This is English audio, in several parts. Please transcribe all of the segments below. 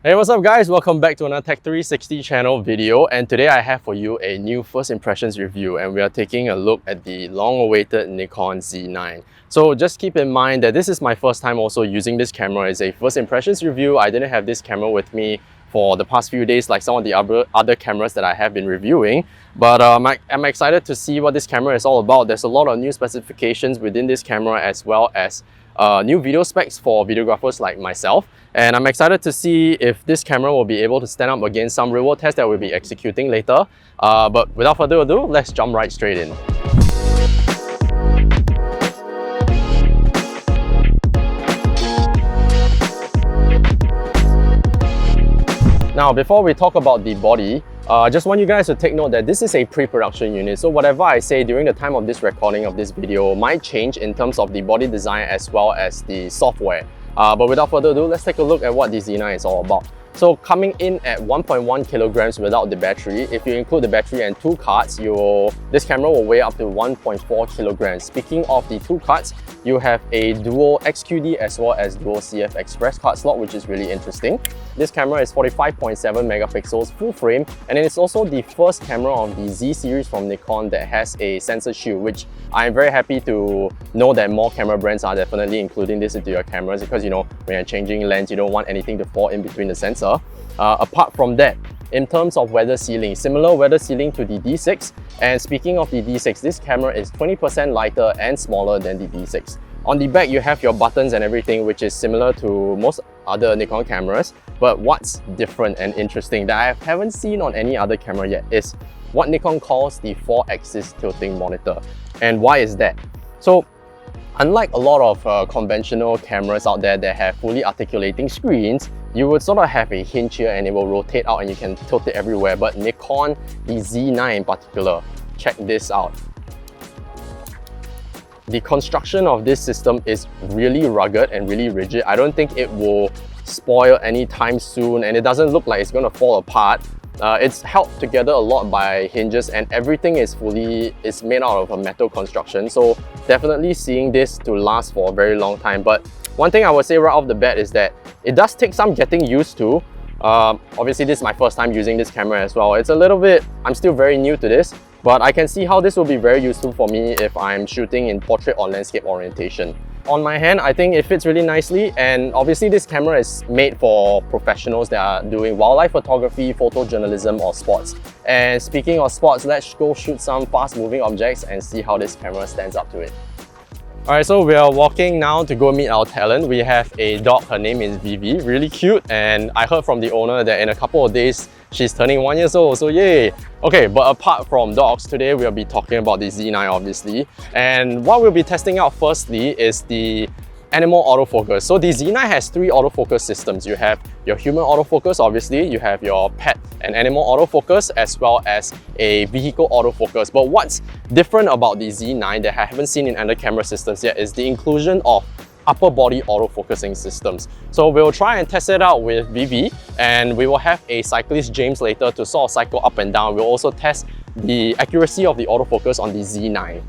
Hey, what's up guys? Welcome back to another Tech 360 channel video, and today I have for you a new first impressions review, and we are taking a look at the long-awaited Nikon Z9. So just keep in mind that this is my first time also using this camera as a first impressions review. I didn't have this camera with me for the past few days like some of the other cameras that I have been reviewing, but I'm excited to see what this camera is all about. There's a lot of new specifications within this camera as well as new video specs for videographers like myself, and I'm excited to see if this camera will be able to stand up against some real-world tests that we'll be executing later. But without further ado, let's jump right straight in. Now, before we talk about the body, I just want you guys to take note that this is a pre-production unit, so whatever I say during the time of this recording of this video might change in terms of the body design as well as the software. But without further ado, let's take a look at what the Z9 is all about. So coming in at 1.1 kilograms without the battery, if you include the battery and two cards, this camera will weigh up to 1.4 kilograms. Speaking of the two cards, you have a dual XQD as well as dual CF Express card slot, which is really interesting. This camera is 45.7 megapixels full frame, and it is also the first camera of the Z series from Nikon that has a sensor shield, which I'm very happy to know that more camera brands are definitely including this into your cameras, because when you're changing lens, you don't want anything to fall in between the sensor. Apart from that, in terms of weather sealing, similar weather sealing to the D6. And speaking of the D6, this camera is 20% lighter and smaller than the D6. On the back, you have your buttons and everything, which is similar to most other Nikon cameras. But what's different and interesting that I haven't seen on any other camera yet is what Nikon calls the 4-axis tilting monitor. And why is that? So, unlike a lot of conventional cameras out there that have fully articulating screens, you would sort of have a hinge here and it will rotate out and you can tilt it everywhere. But Nikon, the Z9 in particular, check this out. The construction of this system is really rugged and really rigid. I don't think it will spoil anytime soon, and it doesn't look like it's going to fall apart. It's held together a lot by hinges, and everything is made out of a metal construction. So definitely seeing this to last for a very long time. But one thing I would say right off the bat is that it does take some getting used to. Obviously, this is my first time using this camera as well. It's a little bit, I'm still very new to this, but I can see how this will be very useful for me if I'm shooting in portrait or landscape orientation. On my hand, I think it fits really nicely, and obviously this camera is made for professionals that are doing wildlife photography, photojournalism or sports. And speaking of sports, let's go shoot some fast moving objects and see how this camera stands up to it. Alright, so we are walking now to go meet our talent. We have a dog, her name is Vivi, really cute, and I heard from the owner that in a couple of days she's turning 1 year old, so yay! Okay, but apart from dogs, today we'll be talking about the Z9 obviously, and what we'll be testing out firstly is the animal autofocus. So the Z9 has three autofocus systems. You have your human autofocus, obviously, you have your pet and animal autofocus, as well as a vehicle autofocus. But what's different about the Z9 that I haven't seen in other camera systems yet is the inclusion of upper body autofocusing systems. So we'll try and test it out with Vivi, and we will have a cyclist James later to sort of cycle up and down. We'll also test the accuracy of the autofocus on the Z9.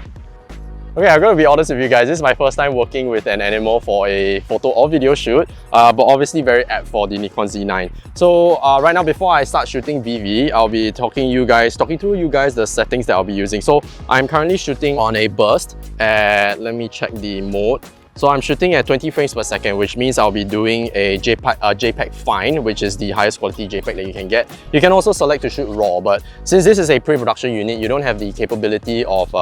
Okay, I'm going to be honest with you guys, this is my first time working with an animal for a photo or video shoot, but obviously very apt for the Nikon Z9. So right now, before I start shooting Vivi, I'll be talking through you guys the settings that I'll be using. So I'm currently shooting on a burst at, let me check the mode. So I'm shooting at 20 frames per second, which means I'll be doing a JPEG fine, which is the highest quality JPEG that you can get. You can also select to shoot RAW, but since this is a pre-production unit, you don't have the capability of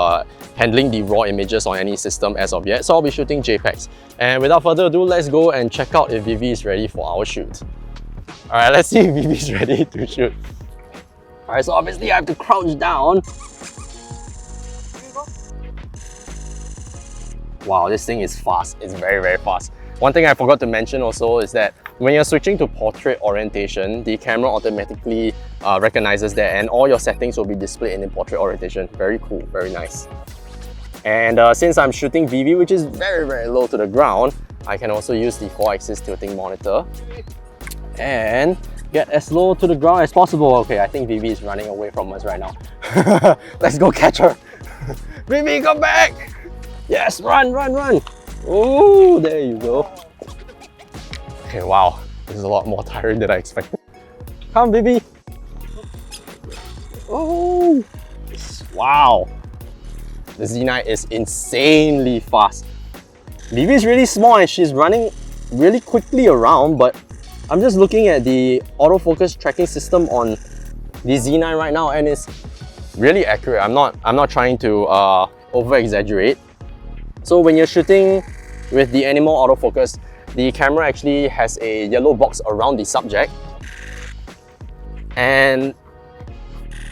handling the RAW images on any system as of yet, so I'll be shooting JPEGs. And without further ado, let's go and check out if Vivi is ready for our shoot. Alright, let's see if Vivi is ready to shoot. Alright, so obviously I have to crouch down. Wow, this thing is fast. It's very, very fast. One thing I forgot to mention also is that when you're switching to portrait orientation, the camera automatically recognizes that, and all your settings will be displayed in portrait orientation. Very cool, very nice. And since I'm shooting Vivi, which is very, very low to the ground, I can also use the 4-axis tilting monitor and get as low to the ground as possible. Okay, I think Vivi is running away from us right now. Let's go catch her. Vivi, come back! Yes, run, run, run! Oh, there you go. Okay, wow. This is a lot more tiring than I expected. Come, baby! Oh! Wow! The Z9 is insanely fast. Bibi is really small and she's running really quickly around, but I'm just looking at the autofocus tracking system on the Z9 right now and it's really accurate. I'm not trying to over exaggerate. So when you're shooting with the animal autofocus, the camera actually has a yellow box around the subject, and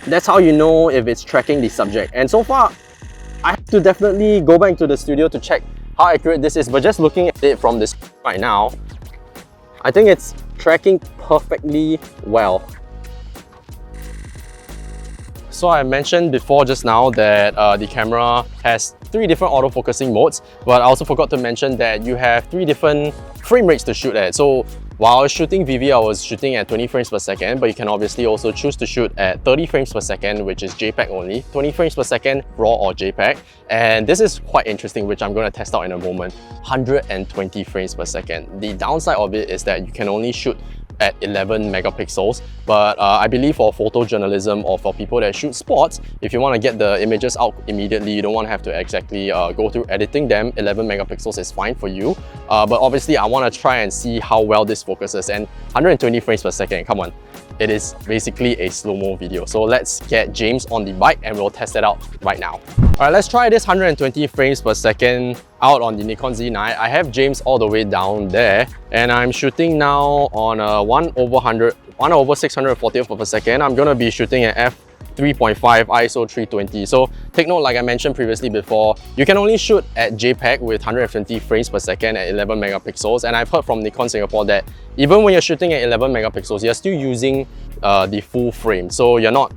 that's how you know if it's tracking the subject. And so far, I have to definitely go back to the studio to check how accurate this is, but just looking at it from this right now, I think it's tracking perfectly well. So I mentioned before just now that the camera has 3 different autofocusing modes, but I also forgot to mention that you have 3 different frame rates to shoot at. So while I was shooting VV, I was shooting at 20 frames per second, but you can obviously also choose to shoot at 30 frames per second, which is JPEG only, 20 frames per second, RAW or JPEG. And this is quite interesting, which I'm going to test out in a moment, 120 frames per second. The downside of it is that you can only shoot at 11 megapixels, but I believe for photojournalism or for people that shoot sports, if you want to get the images out immediately, you don't want to have to exactly go through editing them, 11 megapixels is fine for you. But obviously I want to try and see how well this focuses, and 120 frames per second, come on. It is basically a slow-mo video. So let's get James on the bike and we'll test it out right now. Alright, let's try this 120 frames per second out on the Nikon Z9. I have James all the way down there and I'm shooting now on a 1/640th of a second. I'm gonna be shooting at f3.5 ISO 320. So take note, like I mentioned previously before, you can only shoot at JPEG with 120 frames per second at 11 megapixels. And I've heard from Nikon Singapore that even when you're shooting at 11 megapixels, you're still using the full frame. So you're not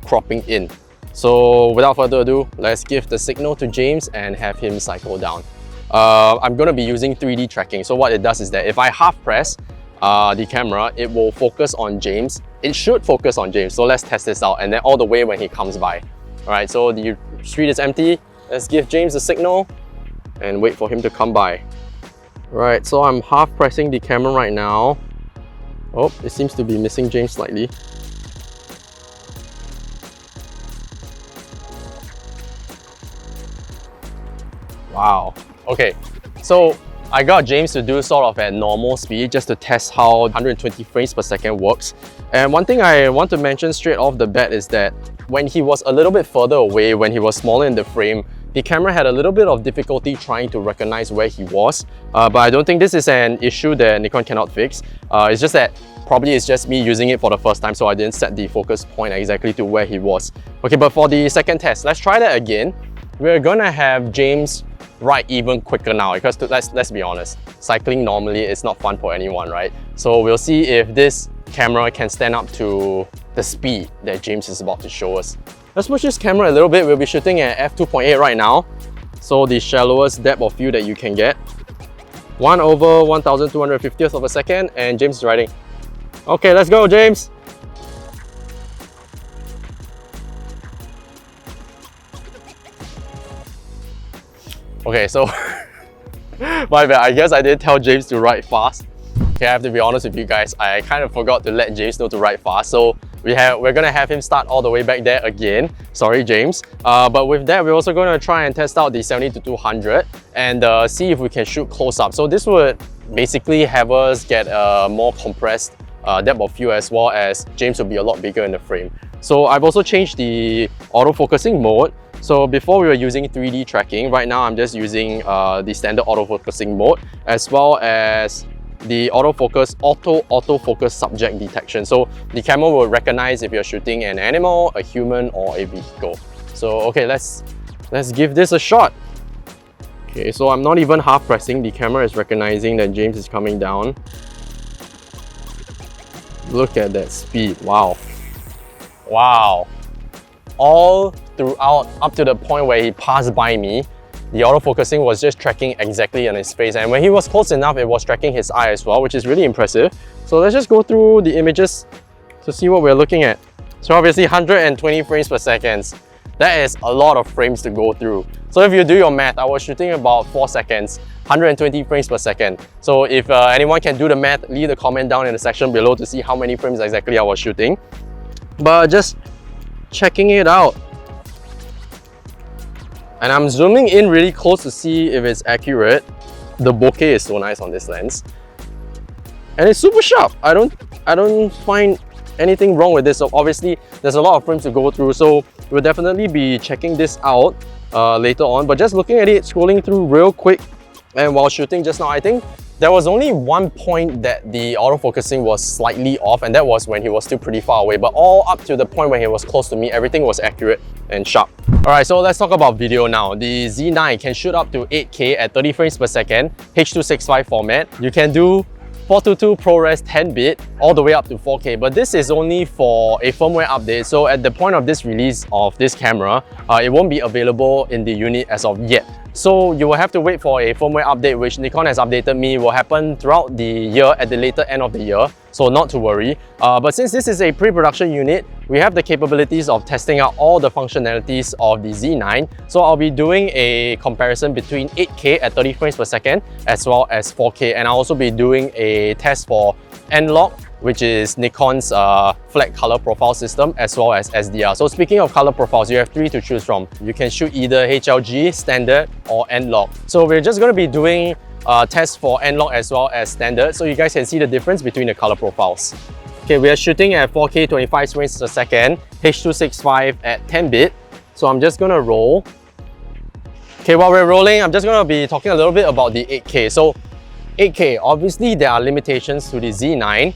cropping in. So without further ado, let's give the signal to James and have him cycle down. I'm going to be using 3D tracking. So what it does is that if I half press the camera, it will focus on James. It should focus on James. So let's test this out, and then all the way when he comes by. Alright, so the street is empty. Let's give James a signal and wait for him to come by. Right, so I'm half pressing the camera right now. Oh, it seems to be missing James slightly. Wow. Okay, so I got James to do sort of at normal speed just to test how 120 frames per second works. And one thing I want to mention straight off the bat is that when he was a little bit further away, when he was smaller in the frame, the camera had a little bit of difficulty trying to recognize where he was. But I don't think this is an issue that Nikon cannot fix. It's just that probably it's just me using it for the first time, so I didn't set the focus point exactly to where he was. Okay, but for the second test, let's try that again. We're gonna have James ride even quicker now, because let's be honest, cycling normally is not fun for anyone, right? So we'll see if this camera can stand up to the speed that James is about to show us. Let's push this camera a little bit. We'll be shooting at f2.8 right now, so the shallowest depth of field that you can get. 1/1250th of a second, and James is riding. Okay, let's go, James! Okay, so my bad, I guess I didn't tell James to ride fast. Okay, I have to be honest with you guys, I kind of forgot to let James know to ride fast, so we're gonna have him start all the way back there again. Sorry, James. But with that, we're also gonna try and test out the 70-200 and see if we can shoot close up. So this would basically have us get a more compressed depth of field, as well as James will be a lot bigger in the frame. So I've also changed the autofocusing mode. So before we were using 3D tracking, right now I'm just using the standard autofocusing mode, as well as the autofocus subject detection. So the camera will recognize if you're shooting an animal, a human, or a vehicle. So okay, let's give this a shot. Okay, so I'm not even half pressing. The camera is recognizing that James is coming down. Look at that speed, wow. Wow. All throughout, up to the point where he passed by me, the autofocusing was just tracking exactly on his face, and when he was close enough, it was tracking his eye as well, which is really impressive. So let's just go through the images to see what we're looking at. So obviously 120 frames per second. That is a lot of frames to go through. So if you do your math, I was shooting about 4 seconds, 120 frames per second. So if anyone can do the math, leave a comment down in the section below to see how many frames exactly I was shooting. But just checking it out. And I'm zooming in really close to see if it's accurate. The bokeh is so nice on this lens. And it's super sharp. I don't find anything wrong with this. So obviously there's a lot of frames to go through, so we'll definitely be checking this out later on. But just looking at it, scrolling through real quick, and while shooting just now, I think there was only one point that the autofocusing was slightly off, and that was when he was still pretty far away. But all up to the point when he was close to me, everything was accurate and sharp. Alright, so let's talk about video now. The Z9 can shoot up to 8K at 30 frames per second, H.265 format. You can do 422 ProRes 10-bit all the way up to 4K, but this is only for a firmware update. So at the point of this release of this camera, it won't be available in the unit as of yet. So you will have to wait for a firmware update, which Nikon has updated me will happen throughout the year at the later end of the year. So not to worry. But since this is a pre-production unit, we have the capabilities of testing out all the functionalities of the Z9. So I'll be doing a comparison between 8K at 30 frames per second as well as 4K. And I'll also be doing a test for N-Log, which is Nikon's flat color profile system, as well as SDR. So speaking of color profiles, you have 3 to choose from. You can shoot either HLG, standard, or N-Log. So we're just going to be doing tests for N-Log as well as standard, so you guys can see the difference between the color profiles. Okay, we are shooting at 4K 25 frames per second, H.265 at 10-bit. So I'm just going to roll. Okay, while we're rolling, I'm just going to be talking a little bit about the 8K. So 8K, obviously there are limitations to the Z9.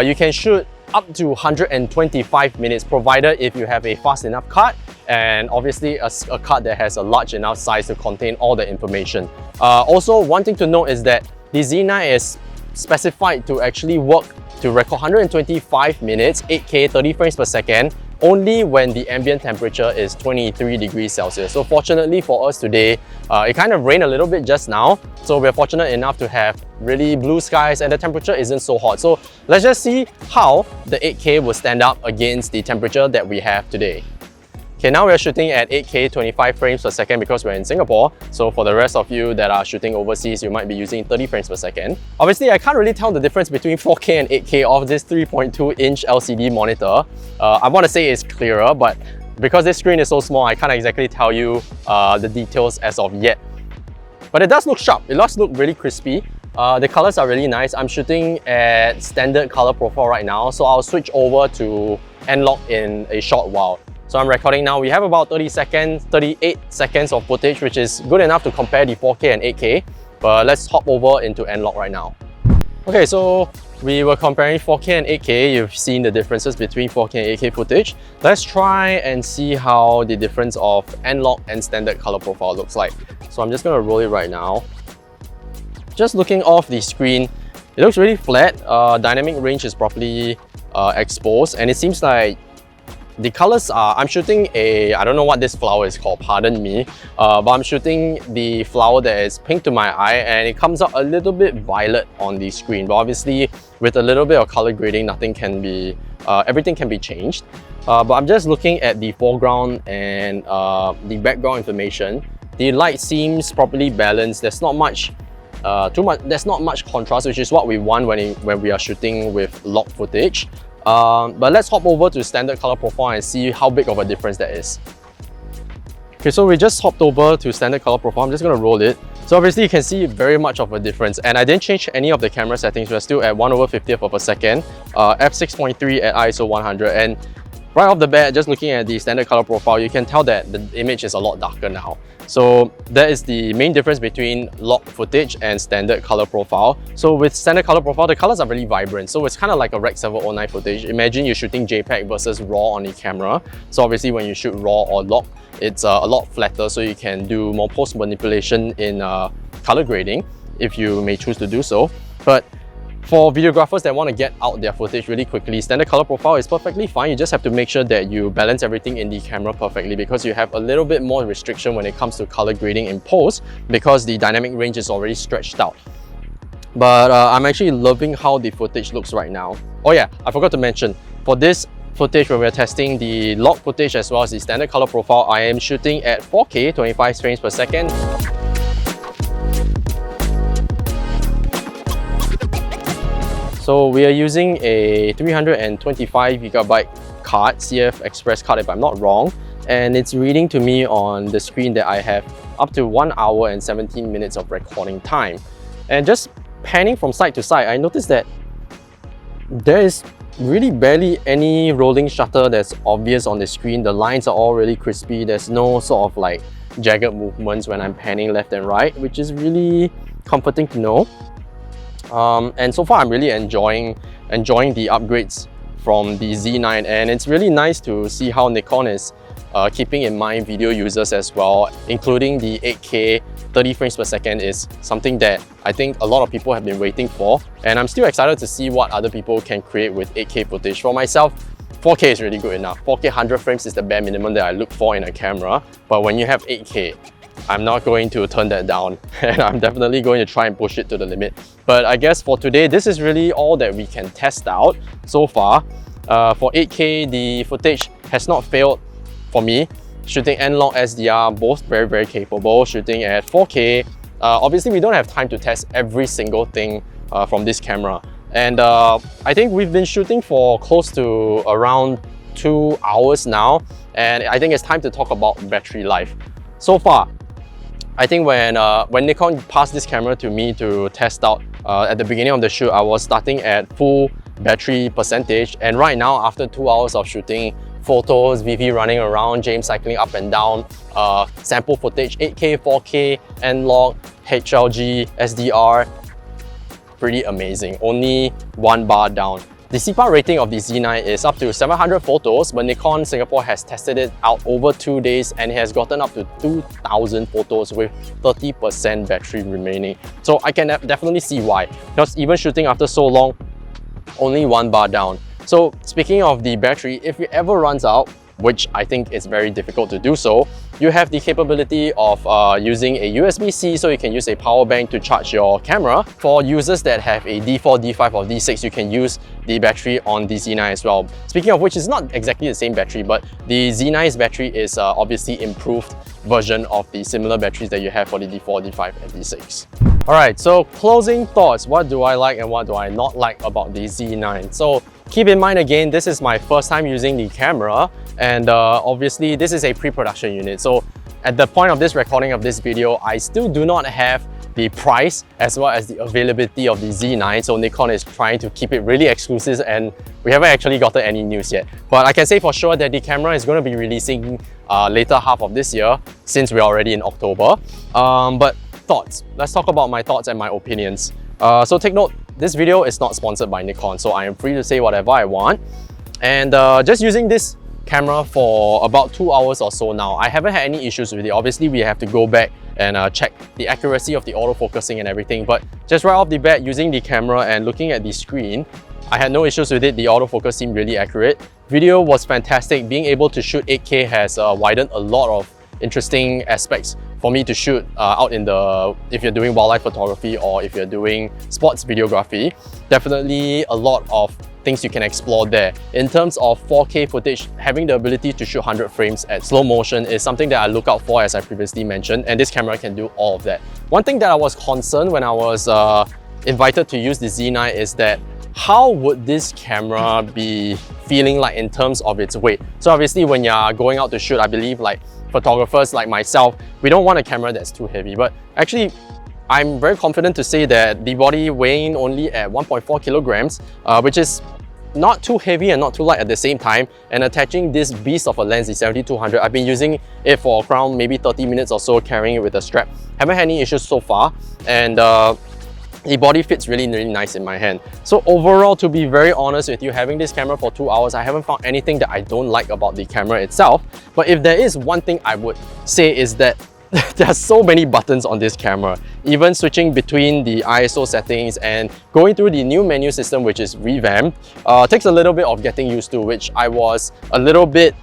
You can shoot up to 125 minutes provided if you have a fast enough card, and obviously a card that has a large enough size to contain all the information. Also, one thing to note is that the Z9 is specified to actually work to record 125 minutes, 8K, 30 frames per second, only when the ambient temperature is 23 degrees Celsius. So fortunately for us today, it kind of rained a little bit just now. So we're fortunate enough to have really blue skies and the temperature isn't so hot. So let's just see how the 8K will stand up against the temperature that we have today. Okay, now we're shooting at 8K 25 frames per second because we're in Singapore. So for the rest of you that are shooting overseas, you might be using 30 frames per second. Obviously, I can't really tell the difference between 4K and 8K of this 3.2-inch LCD monitor. I want to say it's clearer, but because this screen is so small, I can't exactly tell you the details as of yet. But it does look sharp. It does look really crispy. The colors are really nice. I'm shooting at standard color profile right now, so I'll switch over to N-Log in a short while. So I'm recording now. We have about 38 seconds of footage, which is good enough to compare the 4K and 8K. But let's hop over into N-Log right now. Okay, so we were comparing 4K and 8K. You've seen the differences between 4K and 8K footage. Let's try and see how the difference of N-Log and standard color profile looks like. So I'm just going to roll it right now. Just looking off the screen, it looks really flat. Dynamic range is properly exposed, and it seems like the colors are, I'm shooting I don't know what this flower is called, pardon me, but I'm shooting the flower that is pink to my eye, and it comes out a little bit violet on the screen. But obviously, with a little bit of color grading, nothing can be, everything can be changed. But I'm just looking at the foreground and the background information. The light seems properly balanced. There's not much there's not much contrast, which is what we want when we are shooting with log footage. But let's hop over to standard color profile and see how big of a difference that is. Okay, so we just hopped over to standard color profile. I'm just going to roll it. So obviously you can see very much of a difference, and I didn't change any of the camera settings. We're still at 1/50th of a second, f6.3 at ISO 100, and right off the bat, just looking at the standard color profile, you can tell that the image is a lot darker now. So that is the main difference between log footage and standard color profile. So with standard color profile, the colors are really vibrant. So it's kind of like a Rec 709 footage. Imagine you're shooting JPEG versus RAW on the camera. So obviously when you shoot RAW or log, it's a lot flatter, so you can do more post manipulation in color grading if you may choose to do so. But for videographers that want to get out their footage really quickly, standard color profile is perfectly fine. You just have to make sure that you balance everything in the camera perfectly, because you have a little bit more restriction when it comes to color grading in post, because the dynamic range is already stretched out. But I'm actually loving how the footage looks right now. Oh yeah, I forgot to mention, for this footage when we're testing the log footage as well as the standard color profile, I am shooting at 4K, 25 frames per second. So we are using a 325GB card, CF Express card if I'm not wrong, and it's reading to me on the screen that I have up to 1 hour and 17 minutes of recording time. And just panning from side to side, I noticed that there is really barely any rolling shutter that's obvious on the screen. The lines are all really crispy. There's no sort of like jagged movements when I'm panning left and right, which is really comforting to know. And so far I'm really enjoying the upgrades from the Z9, and it's really nice to see how Nikon is keeping in mind video users as well, including the 8K 30 frames per second is something that I think a lot of people have been waiting for, and I'm still excited to see what other people can create with 8K footage. For myself, 4K is really good enough. 4K 100 frames is the bare minimum that I look for in a camera, but when you have 8K, I'm not going to turn that down, and I'm definitely going to try and push it to the limit. But I guess for today, this is really all that we can test out so far. For 8K, the footage has not failed for me. Shooting N-Log SDR, both very capable. Shooting at 4K, obviously we don't have time to test every single thing from this camera. And I think we've been shooting for close to around 2 hours now, and I think it's time to talk about battery life. So far, I think when Nikon passed this camera to me to test out at the beginning of the shoot, I was starting at full battery percentage, and right now after 2 hours of shooting photos, VV running around, James cycling up and down, sample footage, 8K, 4K, N-Log, HLG, SDR, pretty amazing. Only 1 bar down. The CPAR rating of the Z9 is up to 700 photos, but Nikon Singapore has tested it out over 2 days and it has gotten up to 2,000 photos with 30% battery remaining. So I can definitely see why, because even shooting after so long, only 1 bar down. So speaking of the battery, if it ever runs out, which I think is very difficult to do so, you have the capability of using a USB-C, so you can use a power bank to charge your camera. For users that have a D4, D5 or D6, you can use the battery on the Z9 as well. Speaking of which, it's not exactly the same battery, but the Z9's battery is obviously improved version of the similar batteries that you have for the D4, D5 and D6. Alright, so closing thoughts. What do I like and what do I not like about the Z9? So keep in mind again, this is my first time using the camera, and obviously this is a pre-production unit. So at the point of this recording of this video, I still do not have the price as well as the availability of the Z9. So Nikon is trying to keep it really exclusive, and we haven't actually gotten any news yet. But I can say for sure that the camera is going to be releasing later half of this year, since we're already in October. But thoughts. Let's talk about my thoughts and my opinions. So take note, this video is not sponsored by Nikon, so I am free to say whatever I want. And just using this camera for about 2 hours or so now, I haven't had any issues with it. Obviously, we have to go back and check the accuracy of the autofocusing and everything, but just right off the bat, using the camera and looking at the screen, I had no issues with it. The autofocus seemed really accurate. Video was fantastic. Being able to shoot 8K has widened a lot of interesting aspects for me to shoot out in the, if you're doing wildlife photography or if you're doing sports videography. Definitely a lot of things you can explore there. In terms of 4K footage, having the ability to shoot 100 frames at slow motion is something that I look out for, as I previously mentioned, and this camera can do all of that. One thing that I was concerned when I was invited to use the Z9 is that how would this camera be feeling like in terms of its weight? So obviously when you're going out to shoot, I believe like photographers like myself, we don't want a camera that's too heavy, but actually I'm very confident to say that the body weighing only at 1.4 kilograms, which is not too heavy and not too light at the same time, and attaching this beast of a lens, the 70-200, I've been using it for around maybe 30 minutes or so, carrying it with a strap. Haven't had any issues so far, and the body fits really nice in my hand. So overall, to be very honest with you, having this camera for 2 hours, I haven't found anything that I don't like about the camera itself. But if there is one thing I would say is that there are so many buttons on this camera. Even switching between the ISO settings and going through the new menu system, which is revamped, takes a little bit of getting used to, which I was a little bit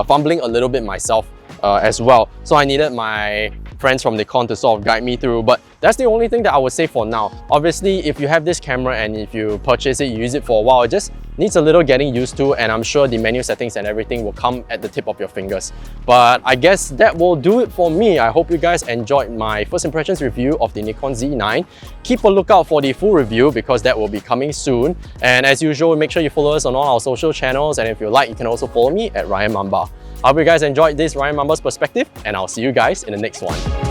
fumbling a little bit myself as well. So I needed my friends from Nikon to sort of guide me through. But That's the only thing that I would say for now. Obviously, if you have this camera and if you purchase it, you use it for a while, it just needs a little getting used to, and I'm sure the menu settings and everything will come at the tip of your fingers. But I guess that will do it for me. I hope you guys enjoyed my first impressions review of the Nikon Z9. Keep a lookout for the full review because that will be coming soon. And as usual, make sure you follow us on all our social channels, and if you like, you can also follow me at Ryan Mamba. I hope you guys enjoyed this Ryan Mamba's perspective, and I'll see you guys in the next one.